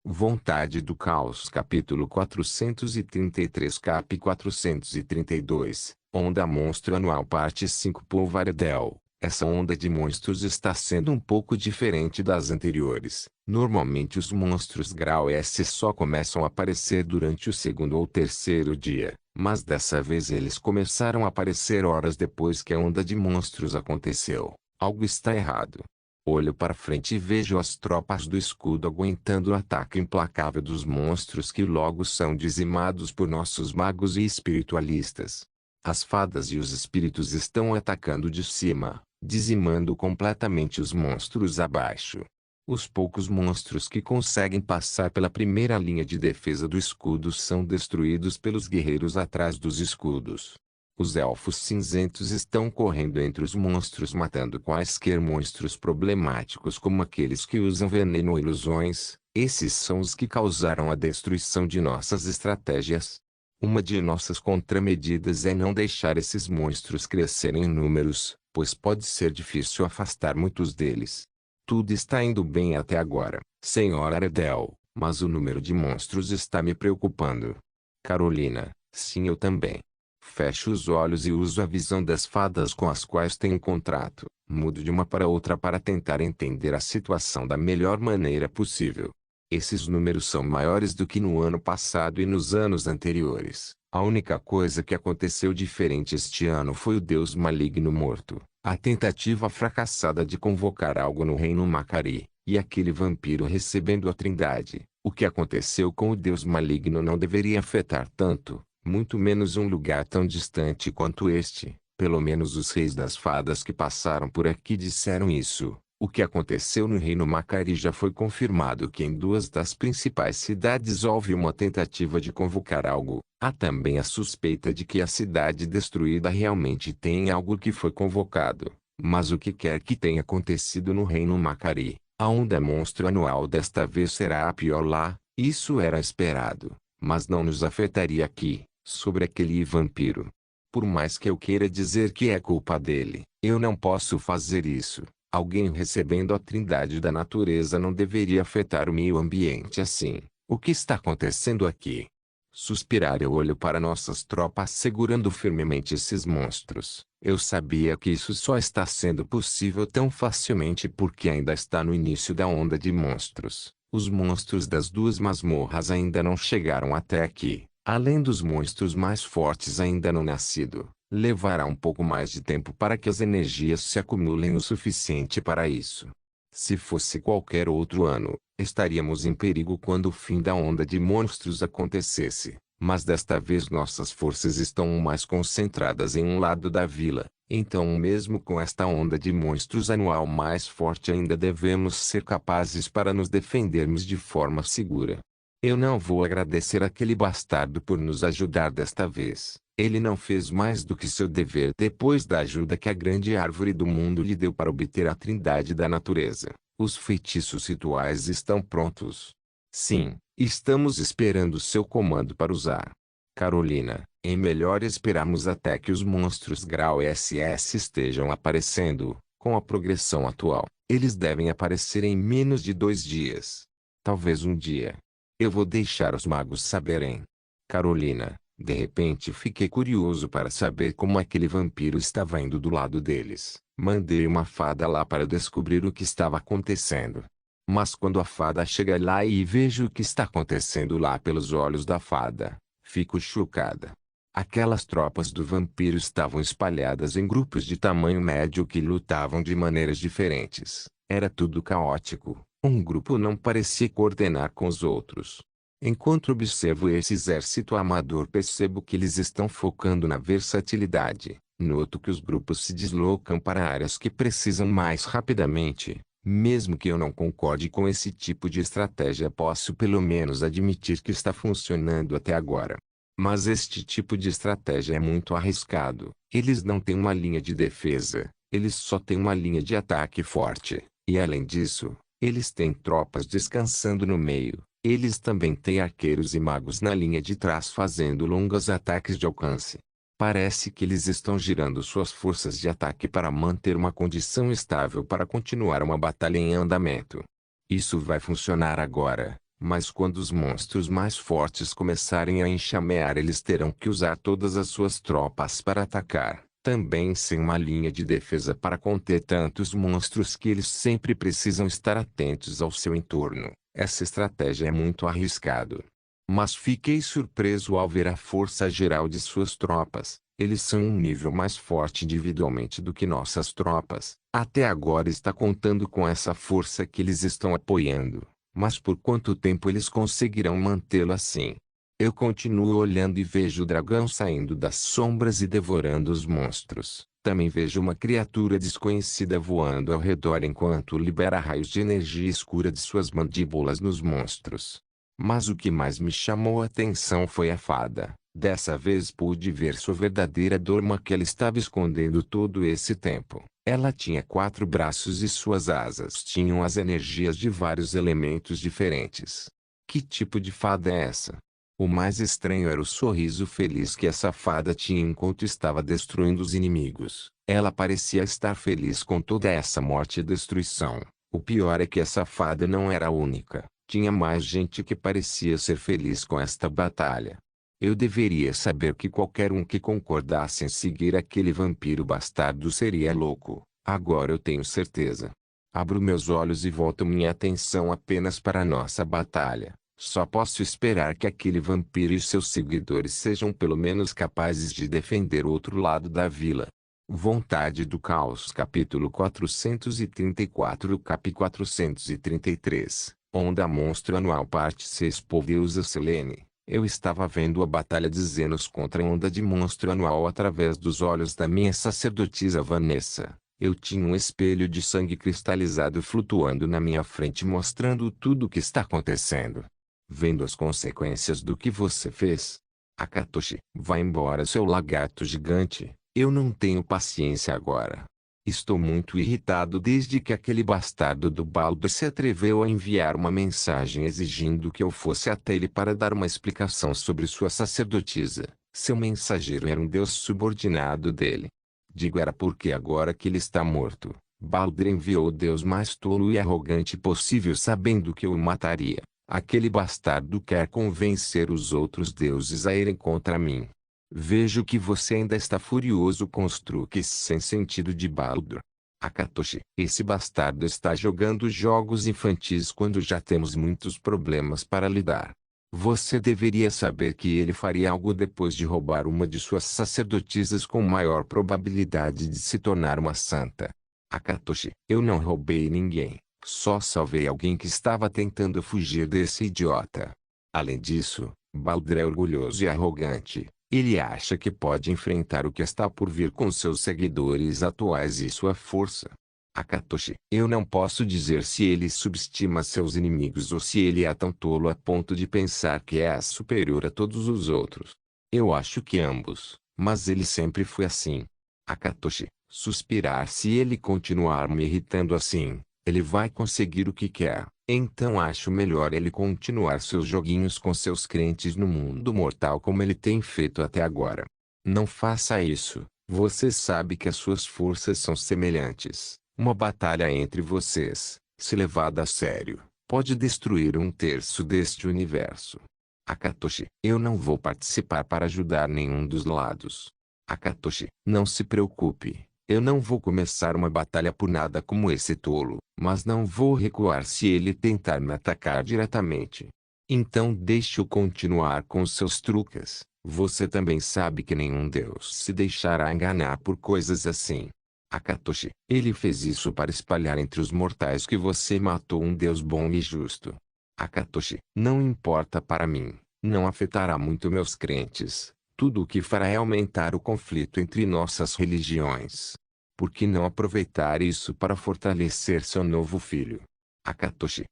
Vontade do Caos capítulo 433 cap 432, Onda Monstro Anual parte 5 Polvaredel. Essa onda de monstros está sendo um pouco diferente das anteriores. Normalmente os monstros grau S só começam a aparecer durante o segundo ou terceiro dia, mas dessa vez eles começaram a aparecer horas depois que a onda de monstros aconteceu. Algo está errado. Olho para frente e vejo as tropas do escudo aguentando o ataque implacável dos monstros que logo são dizimados por nossos magos e espiritualistas. As fadas e os espíritos estão atacando de cima, dizimando completamente os monstros abaixo. Os poucos monstros que conseguem passar pela primeira linha de defesa do escudo são destruídos pelos guerreiros atrás dos escudos. Os elfos cinzentos estão correndo entre os monstros matando quaisquer monstros problemáticos como aqueles que usam veneno ou ilusões. Esses são os que causaram a destruição de nossas estratégias. Uma de nossas contramedidas é não deixar esses monstros crescerem em números, pois pode ser difícil afastar muitos deles. Tudo está indo bem até agora, Senhora Aredel, mas o número de monstros está me preocupando. Carolina, sim, eu também. Fecho os olhos e uso a visão das fadas com as quais tenho contrato. Mudo de uma para outra para tentar entender a situação da melhor maneira possível. Esses números são maiores do que no ano passado e nos anos anteriores. A única coisa que aconteceu diferente este ano foi o deus maligno morto, a tentativa fracassada de convocar algo no reino Macari, e aquele vampiro recebendo a trindade. O que aconteceu com o deus maligno não deveria afetar tanto. Muito menos um lugar tão distante quanto este. Pelo menos os reis das fadas que passaram por aqui disseram isso. O que aconteceu no reino Macari já foi confirmado que em duas das principais cidades houve uma tentativa de convocar algo. Há também a suspeita de que a cidade destruída realmente tem algo que foi convocado. Mas o que quer que tenha acontecido no reino Macari, a onda monstro anual desta vez será a pior lá. Isso era esperado, mas não nos afetaria aqui. Sobre aquele vampiro. Por mais que eu queira dizer que é culpa dele, eu não posso fazer isso. Alguém recebendo a trindade da natureza não deveria afetar o meio ambiente assim. O que está acontecendo aqui? Suspirar eu olho para nossas tropas segurando firmemente esses monstros. Eu sabia que isso só está sendo possível tão facilmente porque ainda está no início da onda de monstros. Os monstros das duas masmorras ainda não chegaram até aqui. Além dos monstros mais fortes ainda não nascido, levará um pouco mais de tempo para que as energias se acumulem o suficiente para isso. Se fosse qualquer outro ano, estaríamos em perigo quando o fim da onda de monstros acontecesse, mas desta vez nossas forças estão mais concentradas em um lado da vila, então mesmo com esta onda de monstros anual mais forte ainda devemos ser capazes para nos defendermos de forma segura. Eu não vou agradecer aquele bastardo por nos ajudar desta vez. Ele não fez mais do que seu dever depois da ajuda que a grande árvore do mundo lhe deu para obter a trindade da natureza. Os feitiços rituais estão prontos. Sim, estamos esperando seu comando para usar. Carolina, é melhor esperarmos até que os monstros grau SS estejam aparecendo. Com a progressão atual, eles devem aparecer em menos de 2 dias. Talvez um dia. Eu vou deixar os magos saberem. Carolina, de repente fiquei curioso para saber como aquele vampiro estava indo do lado deles. Mandei uma fada lá para descobrir o que estava acontecendo. Mas quando a fada chega lá e vejo o que está acontecendo lá pelos olhos da fada, fico chocada. Aquelas tropas do vampiro estavam espalhadas em grupos de tamanho médio que lutavam de maneiras diferentes. Era tudo caótico. Um grupo não parecia coordenar com os outros. Enquanto observo esse exército amador percebo que eles estão focando na versatilidade. Noto que os grupos se deslocam para áreas que precisam mais rapidamente. Mesmo que eu não concorde com esse tipo de estratégia posso pelo menos admitir que está funcionando até agora. Mas este tipo de estratégia é muito arriscado. Eles não têm uma linha de defesa. Eles só têm uma linha de ataque forte. E além disso, eles têm tropas descansando no meio. Eles também têm arqueiros e magos na linha de trás fazendo longos ataques de alcance. Parece que eles estão girando suas forças de ataque para manter uma condição estável para continuar uma batalha em andamento. Isso vai funcionar agora, Mas quando os monstros mais fortes começarem a enxamear, eles terão que usar todas as suas tropas para atacar, também sem uma linha de defesa para conter tantos monstros que eles sempre precisam estar atentos ao seu entorno. Essa estratégia é muito arriscada. Mas fiquei surpreso ao ver a força geral de suas tropas. Eles são um nível mais forte individualmente do que nossas tropas. Até agora está contando com essa força que eles estão apoiando. Mas por quanto tempo eles conseguirão mantê-lo assim? Eu continuo olhando e vejo o dragão saindo das sombras e devorando os monstros. Também vejo uma criatura desconhecida voando ao redor enquanto libera raios de energia escura de suas mandíbulas nos monstros. Mas o que mais me chamou a atenção foi a fada. Dessa vez pude ver sua verdadeira dorma que ela estava escondendo todo esse tempo. Ela tinha 4 braços e suas asas tinham as energias de vários elementos diferentes. Que tipo de fada é essa? O mais estranho era o sorriso feliz que essa fada tinha enquanto estava destruindo os inimigos. Ela parecia estar feliz com toda essa morte e destruição. O pior é que essa fada não era a única. Tinha mais gente que parecia ser feliz com esta batalha. Eu deveria saber que qualquer um que concordasse em seguir aquele vampiro bastardo seria louco. Agora eu tenho certeza. Abro meus olhos e volto minha atenção apenas para a nossa batalha. Só posso esperar que aquele vampiro e seus seguidores sejam pelo menos capazes de defender o outro lado da vila. Vontade do Caos capítulo 434 cap 433 Onda Monstro Anual Parte 6 Poveusa Selene. Eu estava vendo a batalha de Zenos contra a Onda de Monstro Anual através dos olhos da minha sacerdotisa Vanessa. Eu tinha um espelho de sangue cristalizado flutuando na minha frente mostrando tudo o que está acontecendo. Vendo as consequências do que você fez. Akatoshi, vá embora seu lagarto gigante, eu não tenho paciência agora. Estou muito irritado desde que aquele bastardo do Baldur se atreveu a enviar uma mensagem exigindo que eu fosse até ele para dar uma explicação sobre sua sacerdotisa. Seu mensageiro era um deus subordinado dele. Digo era porque agora que ele está morto, Baldur enviou o deus mais tolo e arrogante possível sabendo que eu o mataria. Aquele bastardo quer convencer os outros deuses a irem contra mim. Vejo que você ainda está furioso com os truques sem sentido de Baldur. Akatoshi, esse bastardo está jogando jogos infantis quando já temos muitos problemas para lidar. Você deveria saber que ele faria algo depois de roubar uma de suas sacerdotisas com maior probabilidade de se tornar uma santa. Akatoshi, eu não roubei ninguém, só salvei alguém que estava tentando fugir desse idiota. Além disso, Baldur é orgulhoso e arrogante. Ele acha que pode enfrentar o que está por vir com seus seguidores atuais e sua força. Akatoshi, eu não posso dizer se ele subestima seus inimigos ou se ele é tão tolo a ponto de pensar que é superior a todos os outros. Eu acho que ambos, mas ele sempre foi assim. Akatoshi, suspirar se ele continuar me irritando assim, ele vai conseguir o que quer. Então acho melhor ele continuar seus joguinhos com seus crentes no mundo mortal como ele tem feito até agora. Não faça isso, você sabe que as suas forças são semelhantes. Uma batalha entre vocês, se levada a sério, pode destruir 1/3 deste universo. Akatoshi, eu não vou participar para ajudar nenhum dos lados. Akatoshi, não se preocupe. Eu não vou começar uma batalha por nada como esse tolo, mas não vou recuar se ele tentar me atacar diretamente. Então deixe-o continuar com seus truques. Você também sabe que nenhum deus se deixará enganar por coisas assim. Akatoshi, ele fez isso para espalhar entre os mortais que você matou um deus bom e justo. Akatoshi, não importa para mim, não afetará muito meus crentes. Tudo o que fará é aumentar o conflito entre nossas religiões. Por que não aproveitar isso para fortalecer seu novo filho? Akatoshi.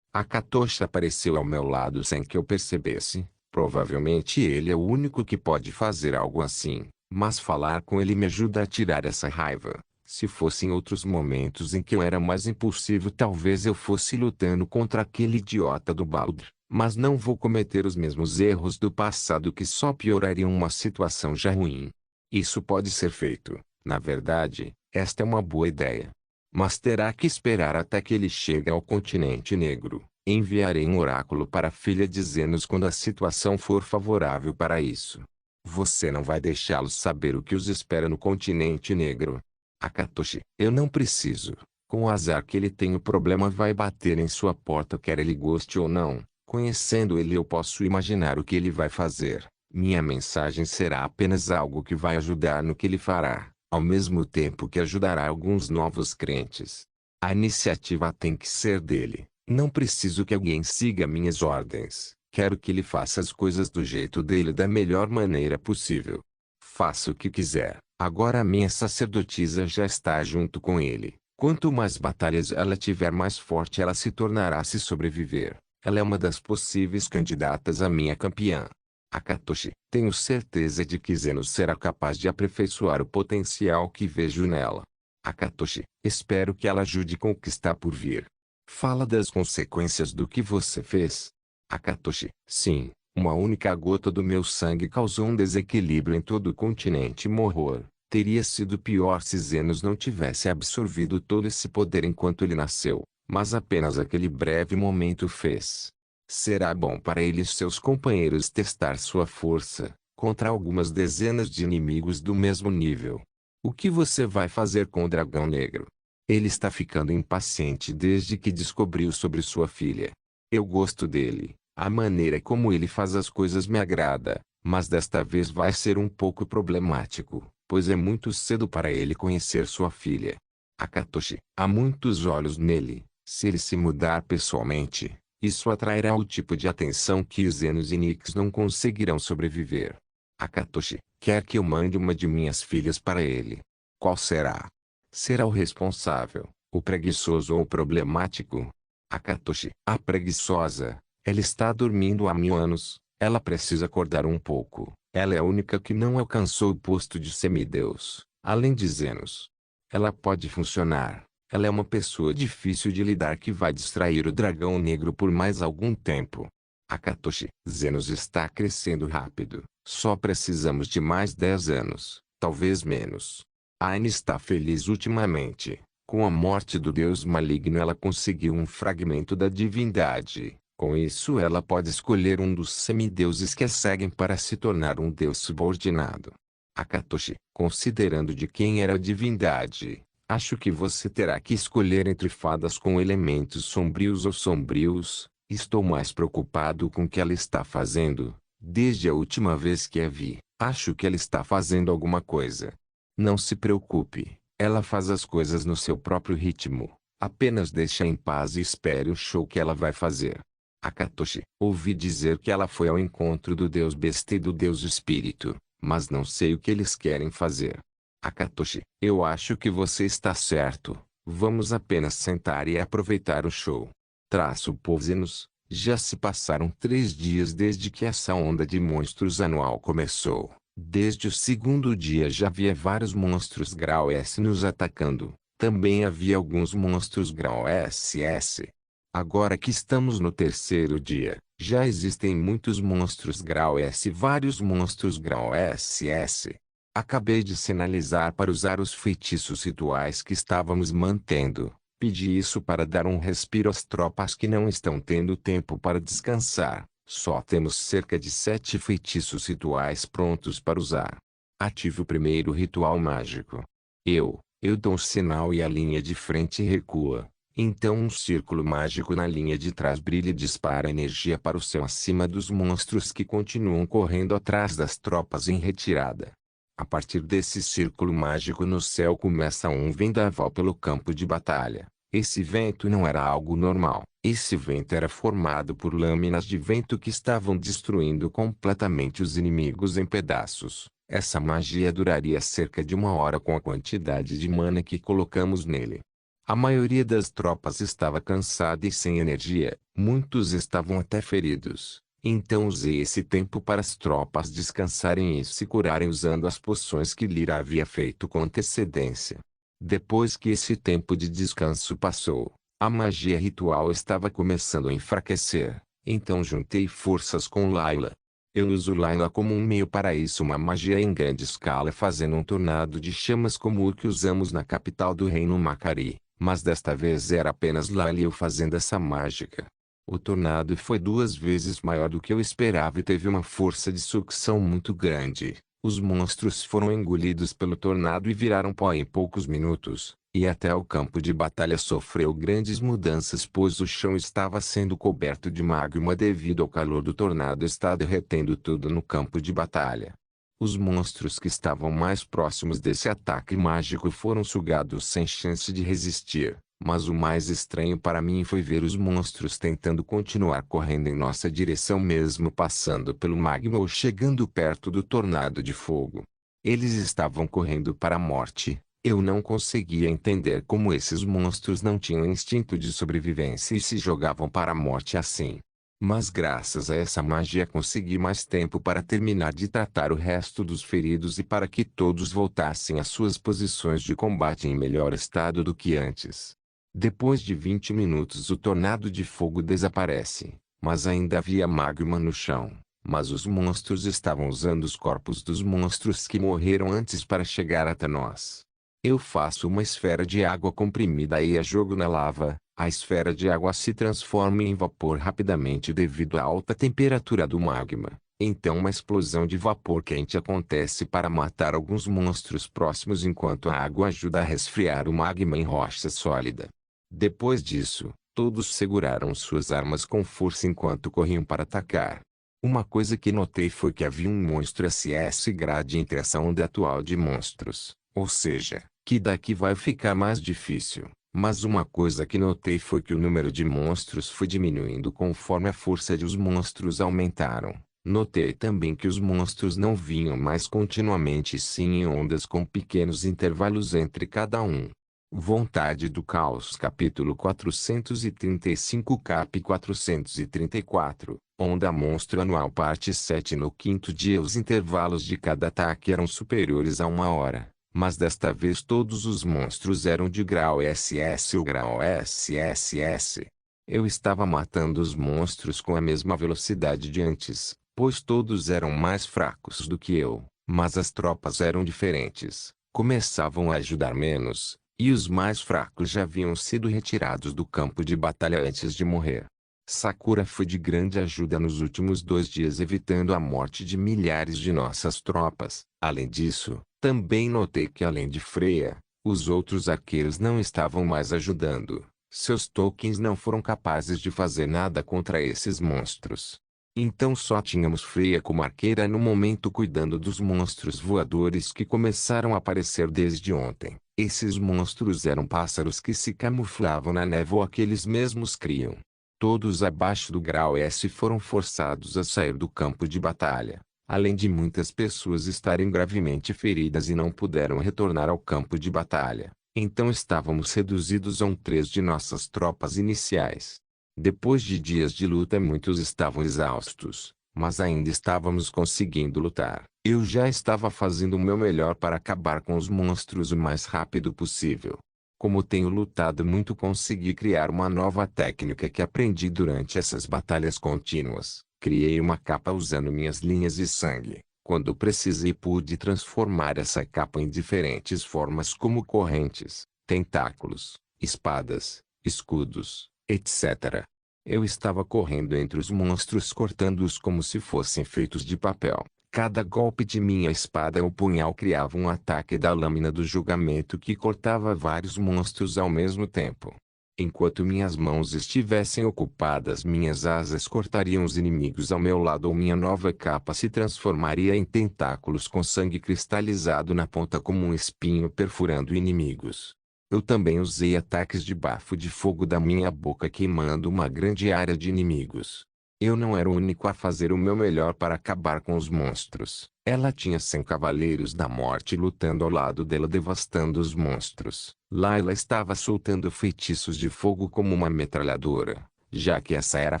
Akatoshi apareceu ao meu lado sem que eu percebesse. Provavelmente ele é o único que pode fazer algo assim, mas falar com ele me ajuda a tirar essa raiva. Se fossem outros momentos em que eu era mais impulsivo, talvez eu fosse lutando contra aquele idiota do Baldur. Mas não vou cometer os mesmos erros do passado que só piorariam uma situação já ruim. Isso pode ser feito. Na verdade, esta é uma boa ideia. Mas terá que esperar até que ele chegue ao continente negro. Enviarei um oráculo para a filha de Zenos quando a situação for favorável para isso. Você não vai deixá-los saber o que os espera no continente negro. Akatoshi, eu não preciso. Com o azar que ele tem, o problema vai bater em sua porta quer ele goste ou não. Conhecendo ele, eu posso imaginar o que ele vai fazer. Minha mensagem será apenas algo que vai ajudar no que ele fará, ao mesmo tempo que ajudará alguns novos crentes. A iniciativa tem que ser dele. Não preciso que alguém siga minhas ordens. Quero que ele faça as coisas do jeito dele da melhor maneira possível. Faça o que quiser. Agora a minha sacerdotisa já está junto com ele. Quanto mais batalhas ela tiver, mais forte ela se tornará se sobreviver. Ela é uma das possíveis candidatas a minha campeã. Akatoshi, tenho certeza de que Zenos será capaz de aperfeiçoar o potencial que vejo nela. Akatoshi, espero que ela ajude com o que está por vir. Fala das consequências do que você fez. Akatoshi, sim, uma única gota do meu sangue causou um desequilíbrio em todo o continente Mohor. Teria sido pior se Zenos não tivesse absorvido todo esse poder enquanto ele nasceu, mas apenas aquele breve momento fez. Será bom para ele e seus companheiros testar sua força, contra algumas dezenas de inimigos do mesmo nível. O que você vai fazer com o dragão negro? Ele está ficando impaciente desde que descobriu sobre sua filha. Eu gosto dele, a maneira como ele faz as coisas me agrada, mas desta vez vai ser um pouco problemático, pois é muito cedo para ele conhecer sua filha. Akatoshi, há muitos olhos nele. Se ele se mudar pessoalmente, isso atrairá o tipo de atenção que Zenos e Nyx não conseguirão sobreviver. Akatoshi, quer que eu mande uma de minhas filhas para ele? Qual será? Será o responsável, o preguiçoso ou o problemático? Akatoshi, a preguiçosa. Ela está dormindo há 1000 anos. Ela precisa acordar um pouco. Ela é a única que não alcançou o posto de semideus, além de Zenos. Ela pode funcionar. Ela é uma pessoa difícil de lidar que vai distrair o dragão negro por mais algum tempo. Akatoshi, Zenos está crescendo rápido. Só precisamos de mais 10 anos, talvez menos. Aine está feliz ultimamente. Com a morte do deus maligno ela conseguiu um fragmento da divindade. Com isso ela pode escolher um dos semideuses que a seguem para se tornar um deus subordinado. Akatoshi, considerando de quem era a divindade, acho que você terá que escolher entre fadas com elementos sombrios ou sombrios. Estou mais preocupado com o que ela está fazendo. Desde a última vez que a vi, acho que ela está fazendo alguma coisa. Não se preocupe, ela faz as coisas no seu próprio ritmo. Apenas deixe em paz e espere o show que ela vai fazer. Akatoshi, ouvi dizer que ela foi ao encontro do deus besta e do deus espírito, mas não sei o que eles querem fazer. Akatoshi, eu acho que você está certo. Vamos apenas sentar e aproveitar o show. Traço Zenos, já se passaram 3 dias desde que essa onda de monstros anual começou. Desde o segundo dia já havia vários monstros grau S nos atacando. Também havia alguns monstros grau SS. Agora que estamos no terceiro dia, já existem muitos monstros grau S e vários monstros grau SS. Acabei de sinalizar para usar os feitiços rituais que estávamos mantendo. Pedi isso para dar um respiro às tropas que não estão tendo tempo para descansar. Só temos cerca de 7 feitiços rituais prontos para usar. Ative o primeiro ritual mágico. Eu dou um sinal e a linha de frente recua. Então um círculo mágico na linha de trás brilha e dispara energia para o céu acima dos monstros que continuam correndo atrás das tropas em retirada. A partir desse círculo mágico no céu começa um vendaval pelo campo de batalha. Esse vento não era algo normal. Esse vento era formado por lâminas de vento que estavam destruindo completamente os inimigos em pedaços. Essa magia duraria cerca de 1 hora com a quantidade de mana que colocamos nele. A maioria das tropas estava cansada e sem energia, muitos estavam até feridos. Então usei esse tempo para as tropas descansarem e se curarem usando as poções que Lyra havia feito com antecedência. Depois que esse tempo de descanso passou, a magia ritual estava começando a enfraquecer, então juntei forças com Layla. Eu uso Layla como um meio para isso, uma magia em grande escala fazendo um tornado de chamas como o que usamos na capital do reino Macari. Mas desta vez era apenas Layla e eu fazendo essa mágica. O tornado foi 2 vezes maior do que eu esperava e teve uma força de sucção muito grande. Os monstros foram engolidos pelo tornado e viraram pó em poucos minutos, e até o campo de batalha sofreu grandes mudanças pois o chão estava sendo coberto de magma devido ao calor do tornado estar derretendo tudo no campo de batalha. Os monstros que estavam mais próximos desse ataque mágico foram sugados sem chance de resistir, mas o mais estranho para mim foi ver os monstros tentando continuar correndo em nossa direção mesmo passando pelo magma ou chegando perto do tornado de fogo. Eles estavam correndo para a morte. Eu não conseguia entender como esses monstros não tinham instinto de sobrevivência e se jogavam para a morte assim. Mas graças a essa magia consegui mais tempo para terminar de tratar o resto dos feridos e para que todos voltassem às suas posições de combate em melhor estado do que antes. Depois de 20 minutos o tornado de fogo desaparece, mas ainda havia magma no chão. Mas os monstros estavam usando os corpos dos monstros que morreram antes para chegar até nós. Eu faço uma esfera de água comprimida e a jogo na lava. A esfera de água se transforma em vapor rapidamente devido à alta temperatura do magma. Então uma explosão de vapor quente acontece para matar alguns monstros próximos enquanto a água ajuda a resfriar o magma em rocha sólida. Depois disso, todos seguraram suas armas com força enquanto corriam para atacar. Uma coisa que notei foi que havia um monstro SS grade entre essa onda atual de monstros, ou seja, que daqui vai ficar mais difícil. Mas uma coisa que notei foi que o número de monstros foi diminuindo conforme a força dos monstros aumentaram. Notei também que os monstros não vinham mais continuamente sim em ondas com pequenos intervalos entre cada um. Vontade do Caos capítulo 435 cap 434, Onda Monstro Anual parte 7. No quinto dia os intervalos de cada ataque eram superiores a 1 hora. Mas desta vez todos os monstros eram de grau SS ou grau SSS. Eu estava matando os monstros com a mesma velocidade de antes, pois todos eram mais fracos do que eu, mas as tropas eram diferentes, começavam a ajudar menos, e os mais fracos já haviam sido retirados do campo de batalha antes de morrer. Sakura foi de grande ajuda nos últimos 2 dias evitando a morte de milhares de nossas tropas. Além disso, também notei que além de Freya, os outros arqueiros não estavam mais ajudando. Seus tokens não foram capazes de fazer nada contra esses monstros. Então só tínhamos Freya como arqueira no momento cuidando dos monstros voadores que começaram a aparecer desde ontem. Esses monstros eram pássaros que se camuflavam na névoa que eles mesmos criam. Todos abaixo do grau S foram forçados a sair do campo de batalha, além de muitas pessoas estarem gravemente feridas e não puderam retornar ao campo de batalha. Então estávamos reduzidos a 3 de nossas tropas iniciais. Depois de dias de luta muitos estavam exaustos, mas ainda estávamos conseguindo lutar. Eu já estava fazendo o meu melhor para acabar com os monstros o mais rápido possível. Como tenho lutado muito consegui criar uma nova técnica que aprendi durante essas batalhas contínuas. Criei uma capa usando minhas linhas de sangue. Quando precisei pude transformar essa capa em diferentes formas como correntes, tentáculos, espadas, escudos, etc. Eu estava correndo entre os monstros cortando-os como se fossem feitos de papel. Cada golpe de minha espada ou punhal criava um ataque da lâmina do julgamento que cortava vários monstros ao mesmo tempo. Enquanto minhas mãos estivessem ocupadas, minhas asas cortariam os inimigos ao meu lado ou minha nova capa se transformaria em tentáculos com sangue cristalizado na ponta como um espinho perfurando inimigos. Eu também usei ataques de bafo de fogo da minha boca queimando uma grande área de inimigos. Eu não era o único a fazer o meu melhor para acabar com os monstros. Ela tinha 100 cavaleiros da morte lutando ao lado dela devastando os monstros. Layla estava soltando feitiços de fogo como uma metralhadora, já que essa era a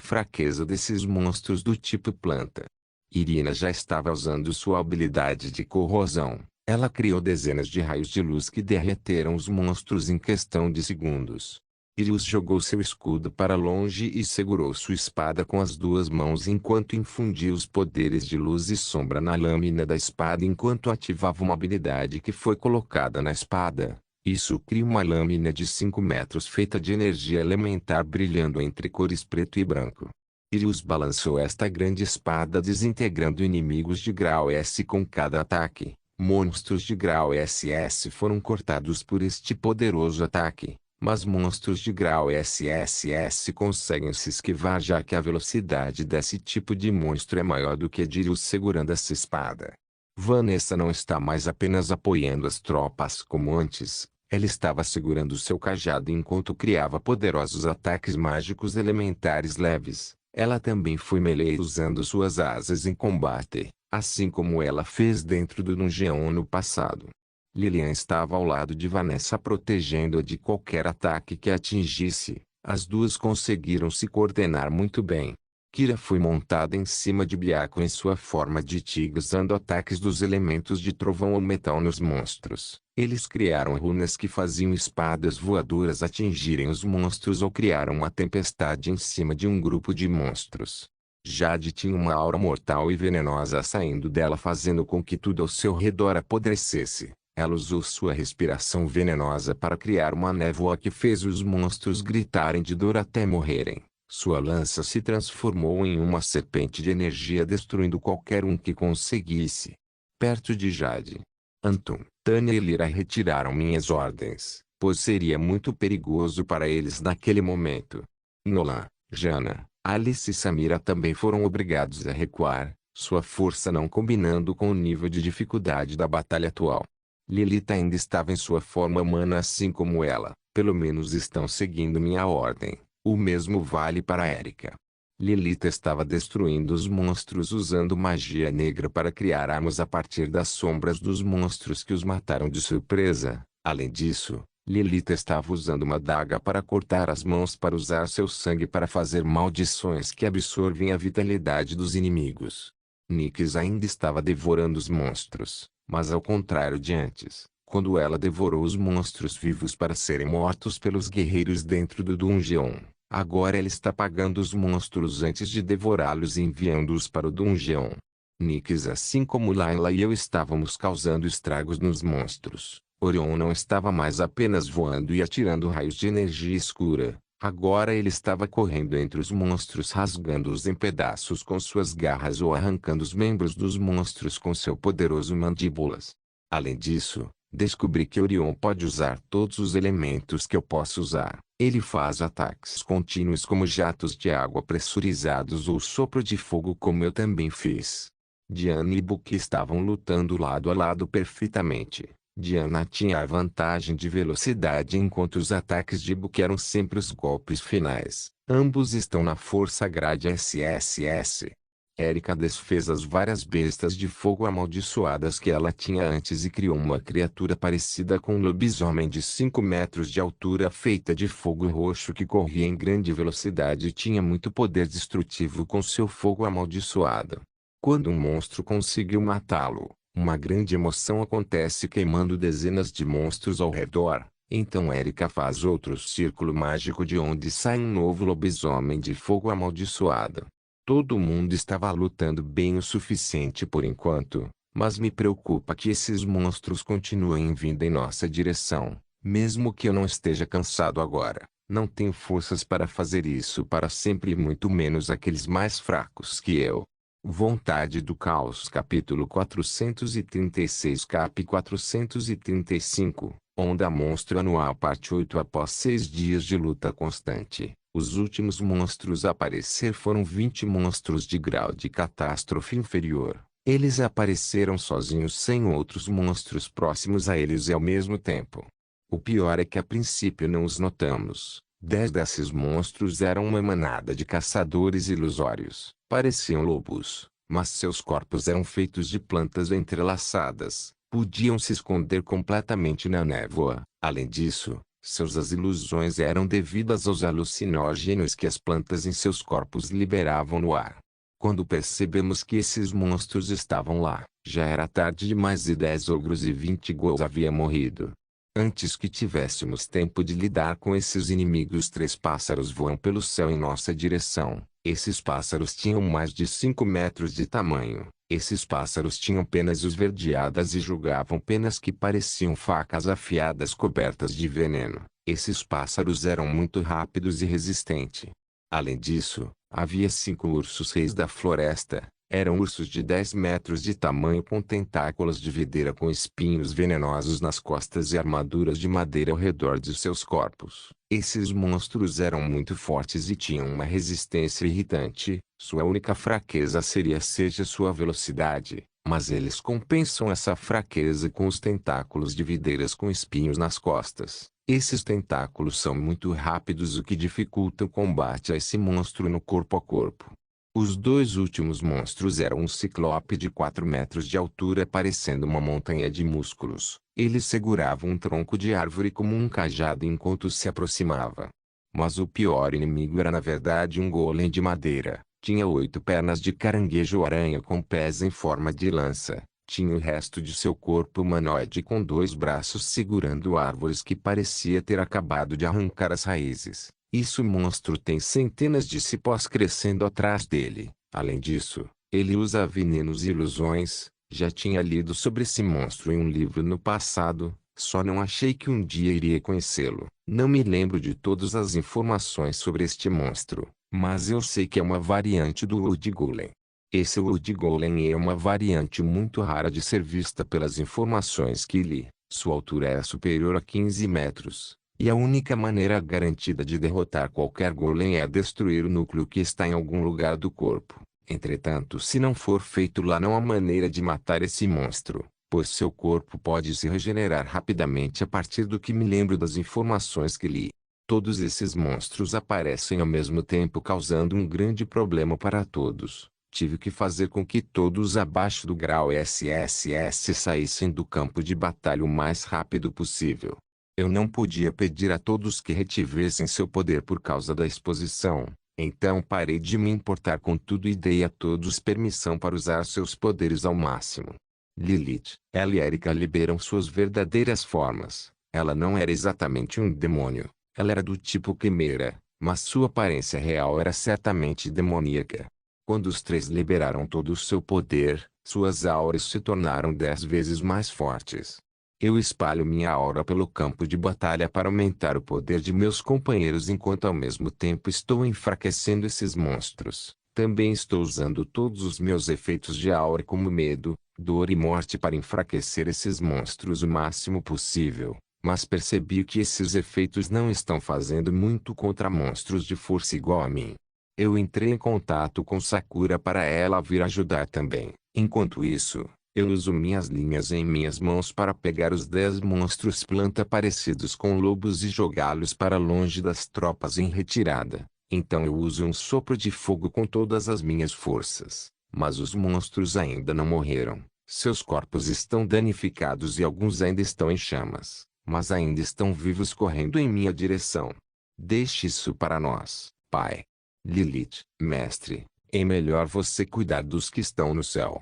fraqueza desses monstros do tipo planta. Irina já estava usando sua habilidade de corrosão. Ela criou dezenas de raios de luz que derreteram os monstros em questão de segundos. Irius jogou seu escudo para longe e segurou sua espada com as 2 mãos enquanto infundia os poderes de luz e sombra na lâmina da espada enquanto ativava uma habilidade que foi colocada na espada. Isso cria uma lâmina de 5 metros feita de energia elementar brilhando entre cores preto e branco. Sirius balançou esta grande espada desintegrando inimigos de grau S com cada ataque. Monstros de grau SS foram cortados por este poderoso ataque, mas monstros de grau SSS conseguem se esquivar já que a velocidade desse tipo de monstro é maior do que a de Sirius segurando essa espada. Vanessa não está mais apenas apoiando as tropas como antes. Ela estava segurando seu cajado enquanto criava poderosos ataques mágicos elementares leves. Ela também foi melee usando suas asas em combate, assim como ela fez dentro do dungeon no passado. Lilian estava ao lado de Vanessa protegendo-a de qualquer ataque que a atingisse. As duas conseguiram se coordenar muito bem. Kira foi montada em cima de Byakko em sua forma de tigre usando ataques dos elementos de trovão ou metal nos monstros. Eles criaram runas que faziam espadas voadoras atingirem os monstros ou criaram uma tempestade em cima de um grupo de monstros. Jade tinha uma aura mortal e venenosa saindo dela fazendo com que tudo ao seu redor apodrecesse. Ela usou sua respiração venenosa para criar uma névoa que fez os monstros gritarem de dor até morrerem. Sua lança se transformou em uma serpente de energia destruindo qualquer um que conseguisse. Perto de Jade, Anton, Tanya e Lyra retiraram minhas ordens, pois seria muito perigoso para eles naquele momento. Nolan, Jana, Alice e Samira também foram obrigados a recuar, sua força não combinando com o nível de dificuldade da batalha atual. Lilith ainda estava em sua forma humana assim como ela, pelo menos estão seguindo minha ordem. O mesmo vale para Erika. Lilith estava destruindo os monstros usando magia negra para criar armas a partir das sombras dos monstros que os mataram de surpresa. Além disso, Lilith estava usando uma daga para cortar as mãos para usar seu sangue para fazer maldições que absorvem a vitalidade dos inimigos. Nyx ainda estava devorando os monstros, mas ao contrário de antes, quando ela devorou os monstros vivos para serem mortos pelos guerreiros dentro do dungeon. Agora ela está pagando os monstros antes de devorá-los e enviando-os para o dungeon. Nyx assim como Layla e eu estávamos causando estragos nos monstros. Orion não estava mais apenas voando e atirando raios de energia escura. Agora ele estava correndo entre os monstros rasgando-os em pedaços com suas garras ou arrancando os membros dos monstros com seu poderoso mandíbulas. Além disso, descobri que Orion pode usar todos os elementos que eu posso usar. Ele faz ataques contínuos como jatos de água pressurizados ou sopro de fogo como eu também fiz. Diana e Buki estavam lutando lado a lado perfeitamente. Diana tinha a vantagem de velocidade enquanto os ataques de Buki eram sempre os golpes finais. Ambos estão na força grade SSS. Erika desfez as várias bestas de fogo amaldiçoadas que ela tinha antes e criou uma criatura parecida com um lobisomem de 5 metros de altura feita de fogo roxo que corria em grande velocidade e tinha muito poder destrutivo com seu fogo amaldiçoado. Quando um monstro conseguiu matá-lo, uma grande emoção acontece queimando dezenas de monstros ao redor. Então Erika faz outro círculo mágico de onde sai um novo lobisomem de fogo amaldiçoado. Todo mundo estava lutando bem o suficiente por enquanto, mas me preocupa que esses monstros continuem vindo em nossa direção, mesmo que eu não esteja cansado agora. Não tenho forças para fazer isso para sempre e muito menos aqueles mais fracos que eu. Vontade do Caos capítulo 436 cap 435, Onda Monstro Anual parte 8 após 6 dias de luta constante. Os últimos monstros a aparecer foram 20 monstros de grau de catástrofe inferior. Eles apareceram sozinhos sem outros monstros próximos a eles e ao mesmo tempo. O pior é que a princípio não os notamos. 10 desses monstros eram uma manada de caçadores ilusórios. Pareciam lobos, mas seus corpos eram feitos de plantas entrelaçadas. Podiam se esconder completamente na névoa. Além disso, suas ilusões eram devidas aos alucinógenos que as plantas em seus corpos liberavam no ar. Quando percebemos que esses monstros estavam lá, já era tarde demais e 10 ogros e 20 ghouls haviam morrido. Antes que tivéssemos tempo de lidar com esses inimigos, 3 pássaros voam pelo céu em nossa direção. Esses pássaros tinham mais de 5 metros de tamanho. Esses pássaros tinham penas esverdeadas e julgavam penas que pareciam facas afiadas cobertas de veneno. Esses pássaros eram muito rápidos e resistentes. Além disso, havia 5 ursos reis da floresta. Eram ursos de 10 metros de tamanho com tentáculos de videira com espinhos venenosos nas costas e armaduras de madeira ao redor de seus corpos. Esses monstros eram muito fortes e tinham uma resistência irritante. Sua única fraqueza seria sua velocidade, mas eles compensam essa fraqueza com os tentáculos de videiras com espinhos nas costas. Esses tentáculos são muito rápidos, o que dificulta o combate a esse monstro no corpo a corpo. Os 2 últimos monstros eram um ciclope de 4 metros de altura parecendo uma montanha de músculos. Ele segurava um tronco de árvore como um cajado enquanto se aproximava. Mas o pior inimigo era na verdade um golem de madeira. Tinha 8 pernas de caranguejo-aranha com pés em forma de lança. Tinha o resto de seu corpo humanoide com 2 braços segurando árvores que parecia ter acabado de arrancar as raízes. Isso monstro tem centenas de cipós crescendo atrás dele. Além disso, ele usa venenos e ilusões. Já tinha lido sobre esse monstro em um livro no passado, só não achei que um dia iria conhecê-lo. Não me lembro de todas as informações sobre este monstro, mas eu sei que é uma variante do Wood Golem. Esse Wood Golem é uma variante muito rara de ser vista pelas informações que li. Sua altura é superior a 15 metros. E a única maneira garantida de derrotar qualquer golem é destruir o núcleo que está em algum lugar do corpo. Entretanto, se não for feito lá, não há maneira de matar esse monstro, pois seu corpo pode se regenerar rapidamente a partir do que me lembro das informações que li. Todos esses monstros aparecem ao mesmo tempo causando um grande problema para todos. Tive que fazer com que todos abaixo do grau SSS saíssem do campo de batalha o mais rápido possível. Eu não podia pedir a todos que retivessem seu poder por causa da exposição, então parei de me importar com tudo e dei a todos permissão para usar seus poderes ao máximo. Lilith, ela e Erika liberam suas verdadeiras formas. Ela não era exatamente um demônio, ela era do tipo quimera, mas sua aparência real era certamente demoníaca. Quando os 3 liberaram todo o seu poder, suas auras se tornaram 10 vezes mais fortes. Eu espalho minha aura pelo campo de batalha para aumentar o poder de meus companheiros enquanto ao mesmo tempo estou enfraquecendo esses monstros. Também estou usando todos os meus efeitos de aura como medo, dor e morte para enfraquecer esses monstros o máximo possível. Mas percebi que esses efeitos não estão fazendo muito contra monstros de força igual a mim. Eu entrei em contato com Sakura para ela vir ajudar também. Enquanto isso, eu uso minhas linhas em minhas mãos para pegar os 10 monstros planta parecidos com lobos e jogá-los para longe das tropas em retirada. Então eu uso um sopro de fogo com todas as minhas forças. Mas os monstros ainda não morreram. Seus corpos estão danificados e alguns ainda estão em chamas, mas ainda estão vivos correndo em minha direção. Deixe isso para nós, Pai. Lilith, mestre, é melhor você cuidar dos que estão no céu.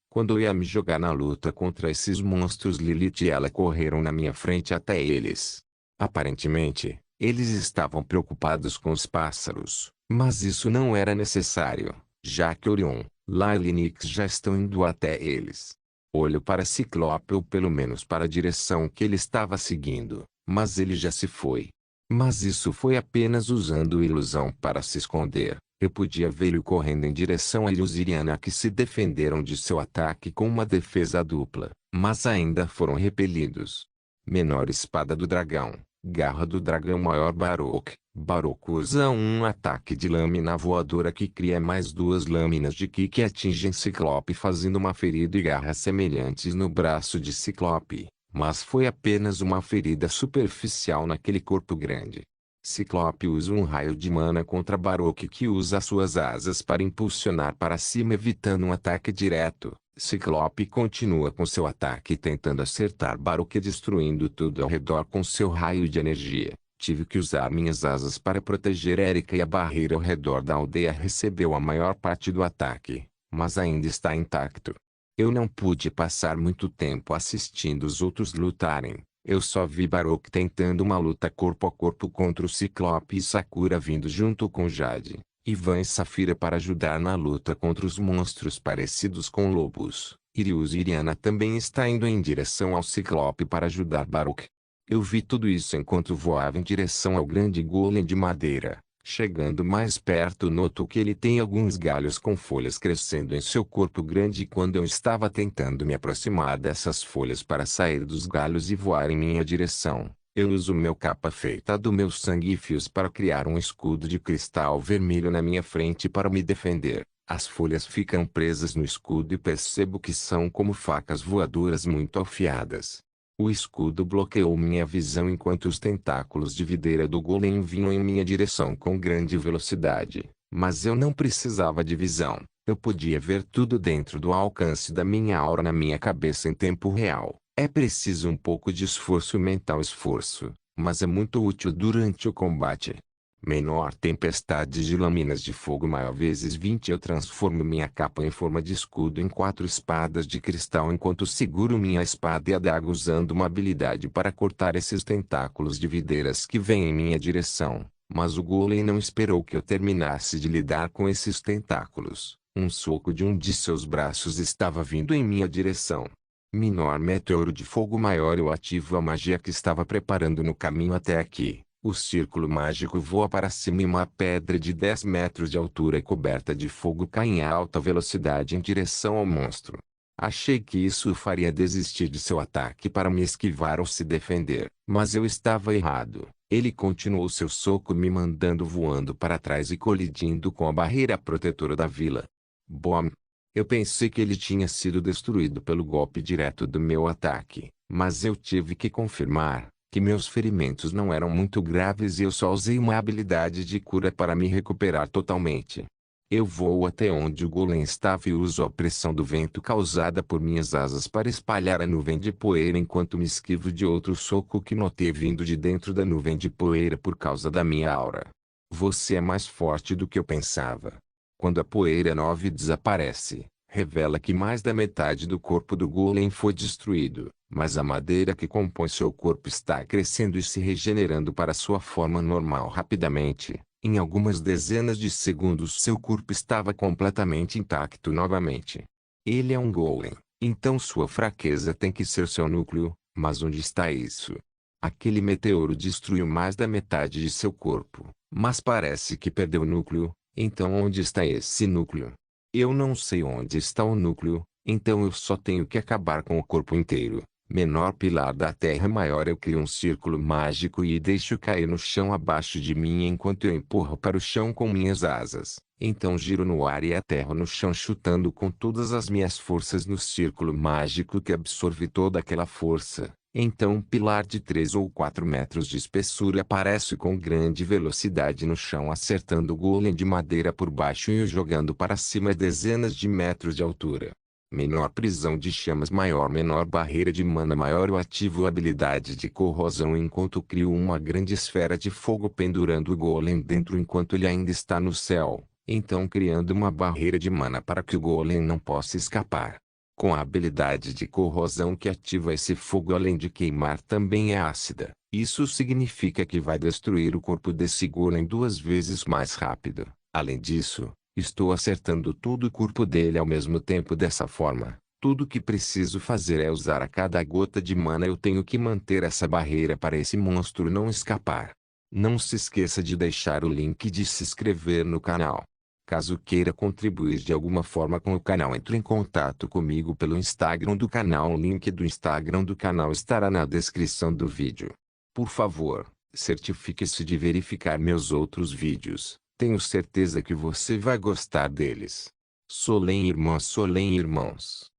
Quando eu ia me jogar na luta contra esses monstros, Lilith e ela correram na minha frente até eles. Aparentemente, eles estavam preocupados com os pássaros, mas isso não era necessário, já que Orion, Lyle e Nyx já estão indo até eles. Olho para Ciclope ou pelo menos para a direção que ele estava seguindo, mas ele já se foi. Mas isso foi apenas usando ilusão para se esconder. Eu podia vê-lo correndo em direção a Ilhus e Iriana que se defenderam de seu ataque com uma defesa dupla, mas ainda foram repelidos. Menor espada do dragão, garra do dragão maior Baroque. Baroque usa um ataque de lâmina voadora que cria mais 2 lâminas de ki que atingem Ciclope fazendo uma ferida e garras semelhantes no braço de Ciclope, mas foi apenas uma ferida superficial naquele corpo grande. Ciclope usa um raio de mana contra Baroque que usa suas asas para impulsionar para cima evitando um ataque direto. Ciclope continua com seu ataque tentando acertar Baroque destruindo tudo ao redor com seu raio de energia. Tive que usar minhas asas para proteger Erika e a barreira ao redor da aldeia recebeu a maior parte do ataque, mas ainda está intacto. Eu não pude passar muito tempo assistindo os outros lutarem. Eu só vi Baroque tentando uma luta corpo a corpo contra o Ciclope e Sakura vindo junto com Jade. Ivan e Safira para ajudar na luta contra os monstros parecidos com lobos. Irius e Iriana também está indo em direção ao Ciclope para ajudar Baruch. Eu vi tudo isso enquanto voava em direção ao grande golem de madeira. Chegando mais perto, noto que ele tem alguns galhos com folhas crescendo em seu corpo grande, e quando eu estava tentando me aproximar dessas folhas para sair dos galhos e voar em minha direção, eu uso meu capa feita do meu sangue e fios para criar um escudo de cristal vermelho na minha frente para me defender. As folhas ficam presas no escudo e percebo que são como facas voadoras muito afiadas. O escudo bloqueou minha visão enquanto os tentáculos de videira do golem vinham em minha direção com grande velocidade. Mas eu não precisava de visão. Eu podia ver tudo dentro do alcance da minha aura na minha cabeça em tempo real. É preciso um pouco de esforço mental, mas é muito útil durante o combate. Menor tempestade de lâminas de fogo maior vezes 20. Eu transformo minha capa em forma de escudo em 4 espadas de cristal enquanto seguro minha espada e adaga usando uma habilidade para cortar esses tentáculos de videiras que vêm em minha direção. Mas o golem não esperou que eu terminasse de lidar com esses tentáculos. Um soco de um de seus braços estava vindo em minha direção. Menor meteoro de fogo maior. Eu ativo a magia que estava preparando no caminho até aqui. O círculo mágico voa para cima e uma pedra de 10 metros de altura coberta de fogo cai em alta velocidade em direção ao monstro. Achei que isso o faria desistir de seu ataque para me esquivar ou se defender, mas eu estava errado. Ele continuou seu soco me mandando voando para trás e colidindo com a barreira protetora da vila. Bom! Eu pensei que ele tinha sido destruído pelo golpe direto do meu ataque, mas eu tive que confirmar que meus ferimentos não eram muito graves e eu só usei uma habilidade de cura para me recuperar totalmente. Eu voo até onde o golem estava e uso a pressão do vento causada por minhas asas para espalhar a nuvem de poeira enquanto me esquivo de outro soco que notei vindo de dentro da nuvem de poeira por causa da minha aura. Você é mais forte do que eu pensava. Quando a poeira 9 desaparece, revela que mais da metade do corpo do golem foi destruído, mas a madeira que compõe seu corpo está crescendo e se regenerando para sua forma normal rapidamente. Em algumas dezenas de segundos seu corpo estava completamente intacto novamente. Ele é um golem, então sua fraqueza tem que ser seu núcleo, mas onde está isso? Aquele meteoro destruiu mais da metade de seu corpo, mas parece que perdeu o núcleo, então onde está esse núcleo? Eu não sei onde está o núcleo, então eu só tenho que acabar com o corpo inteiro. Menor pilar da terra maior. Eu crio um círculo mágico e deixo cair no chão abaixo de mim enquanto eu empurro para o chão com minhas asas. Então giro no ar e aterro no chão chutando com todas as minhas forças no círculo mágico que absorve toda aquela força. Então um pilar de 3 ou 4 metros de espessura aparece com grande velocidade no chão acertando o golem de madeira por baixo e o jogando para cima a dezenas de metros de altura. Menor prisão de chamas maior. Menor barreira de mana maior. Eu ativo a habilidade de corrosão enquanto crio uma grande esfera de fogo pendurando o golem dentro enquanto ele ainda está no céu, então criando uma barreira de mana para que o golem não possa escapar. Com a habilidade de corrosão que ativa esse fogo além de queimar também é ácida. Isso significa que vai destruir o corpo desse golem 2 vezes mais rápido. Além disso, estou acertando todo o corpo dele ao mesmo tempo. Dessa forma, tudo que preciso fazer é usar a cada gota de mana. Eu tenho que manter essa barreira para esse monstro não escapar. Não se esqueça de deixar o link de se inscrever no canal. Caso queira contribuir de alguma forma com o canal, entre em contato comigo pelo Instagram do canal. O link do Instagram do canal estará na descrição do vídeo. Por favor, certifique-se de verificar meus outros vídeos. Tenho certeza que você vai gostar deles. Solem irmãos.